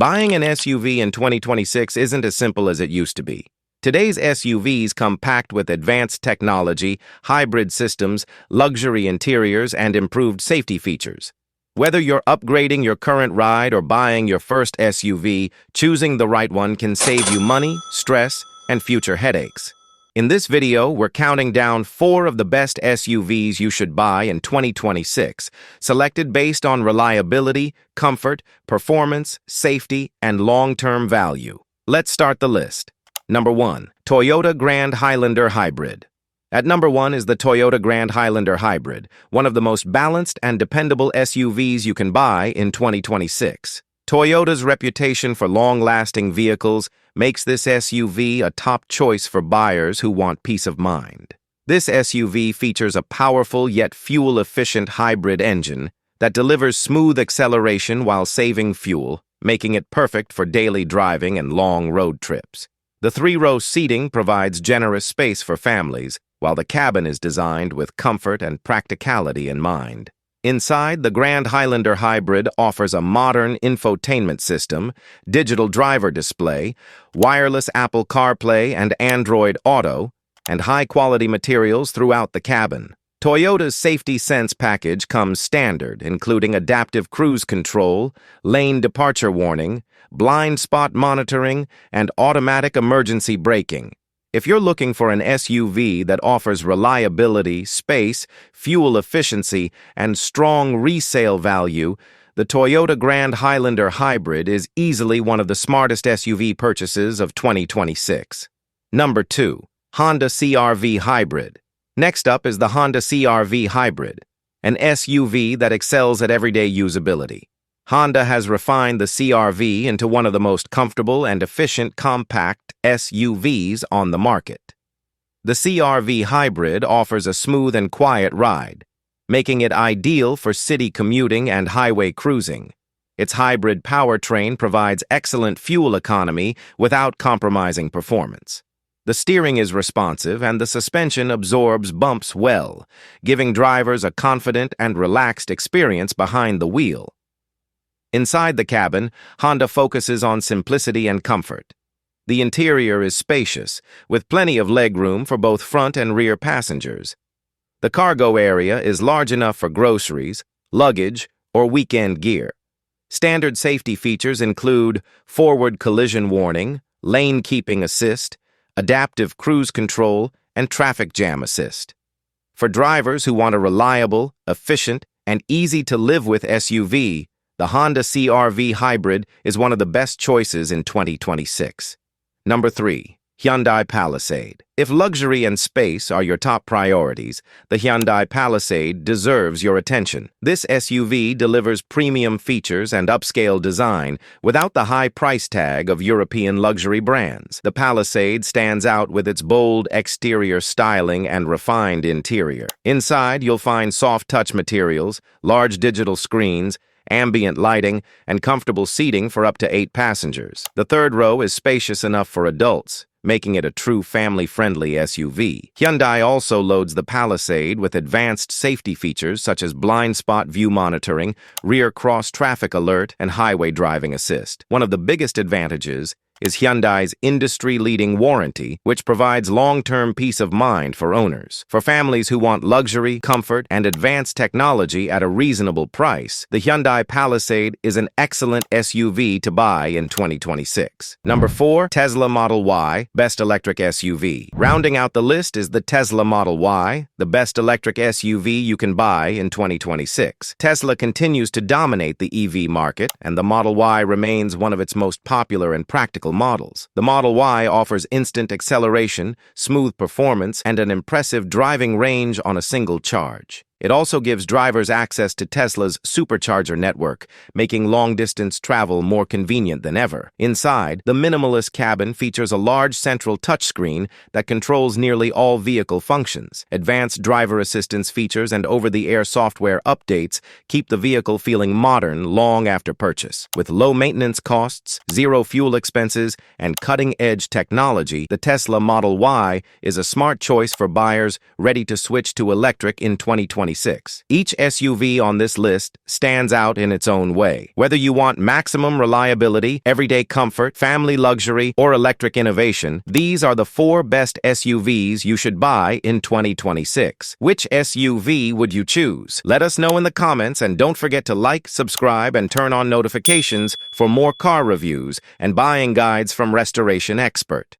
Buying an SUV in 2026 isn't as simple as it used to be. Today's SUVs come packed with advanced technology, hybrid systems, luxury interiors, and improved safety features. Whether you're upgrading your current ride or buying your first SUV, choosing the right one can save you money, stress, and future headaches. In this video, we're counting down 4 of the best SUVs you should buy in 2026, selected based on reliability, comfort, performance, safety, and long-term value. Let's start the list. Number 1. Toyota Grand Highlander Hybrid. At number 1 is the Toyota Grand Highlander Hybrid, one of the most balanced and dependable SUVs you can buy in 2026. Toyota's reputation for long-lasting vehicles makes this SUV a top choice for buyers who want peace of mind. This SUV features a powerful yet fuel-efficient hybrid engine that delivers smooth acceleration while saving fuel, making it perfect for daily driving and long road trips. The 3-row seating provides generous space for families, while the cabin is designed with comfort and practicality in mind. Inside, the Grand Highlander Hybrid offers a modern infotainment system, digital driver display, wireless Apple CarPlay and Android Auto, and high-quality materials throughout the cabin. Toyota's Safety Sense package comes standard, including adaptive cruise control, lane departure warning, blind spot monitoring, and automatic emergency braking. If you're looking for an SUV that offers reliability, space, fuel efficiency, and strong resale value, the Toyota Grand Highlander Hybrid is easily one of the smartest SUV purchases of 2026. Number 2. Honda CR-V Hybrid. Next up is the Honda CR-V Hybrid, an SUV that excels at everyday usability. Honda has refined the CR-V into one of the most comfortable and efficient compact SUVs on the market. The CR-V Hybrid offers a smooth and quiet ride, making it ideal for city commuting and highway cruising. Its hybrid powertrain provides excellent fuel economy without compromising performance. The steering is responsive and the suspension absorbs bumps well, giving drivers a confident and relaxed experience behind the wheel. Inside the cabin, Honda focuses on simplicity and comfort. The interior is spacious, with plenty of legroom for both front and rear passengers. The cargo area is large enough for groceries, luggage, or weekend gear. Standard safety features include forward collision warning, lane keeping assist, adaptive cruise control, and traffic jam assist. For drivers who want a reliable, efficient, and easy-to-live-with SUV, the Honda CR-V Hybrid is one of the best choices in 2026. Number 3. Hyundai Palisade. If luxury and space are your top priorities, the Hyundai Palisade deserves your attention. This SUV delivers premium features and upscale design without the high price tag of European luxury brands. The Palisade stands out with its bold exterior styling and refined interior. Inside, you'll find soft touch materials, large digital screens, ambient lighting, and comfortable seating for up to 8 passengers. The 3rd row is spacious enough for adults, making it a true family-friendly SUV. Hyundai also loads the Palisade with advanced safety features such as blind spot view monitoring, rear cross-traffic alert, and highway driving assist. One of the biggest advantages is Hyundai's industry-leading warranty, which provides long-term peace of mind for owners. For families who want luxury, comfort, and advanced technology at a reasonable price, the Hyundai Palisade is an excellent SUV to buy in 2026. Number 4. Tesla Model Y, Best Electric SUV. Rounding out the list is the Tesla Model Y, the best electric SUV you can buy in 2026. Tesla continues to dominate the EV market, and the Model Y remains one of its most popular and practical models. The Model Y offers instant acceleration, smooth performance, and an impressive driving range on a single charge. It also gives drivers access to Tesla's supercharger network, making long-distance travel more convenient than ever. Inside, the minimalist cabin features a large central touchscreen that controls nearly all vehicle functions. Advanced driver assistance features and over-the-air software updates keep the vehicle feeling modern long after purchase. With low maintenance costs, zero fuel expenses, and cutting-edge technology, the Tesla Model Y is a smart choice for buyers ready to switch to electric in 2026. 2026. Each SUV on this list stands out in its own way. Whether you want maximum reliability, everyday comfort, family luxury, or electric innovation, these are the 4 best SUVs you should buy in 2026. Which SUV would you choose? Let us know in the comments, and don't forget to like, subscribe, and turn on notifications for more car reviews and buying guides from Restoration Expert.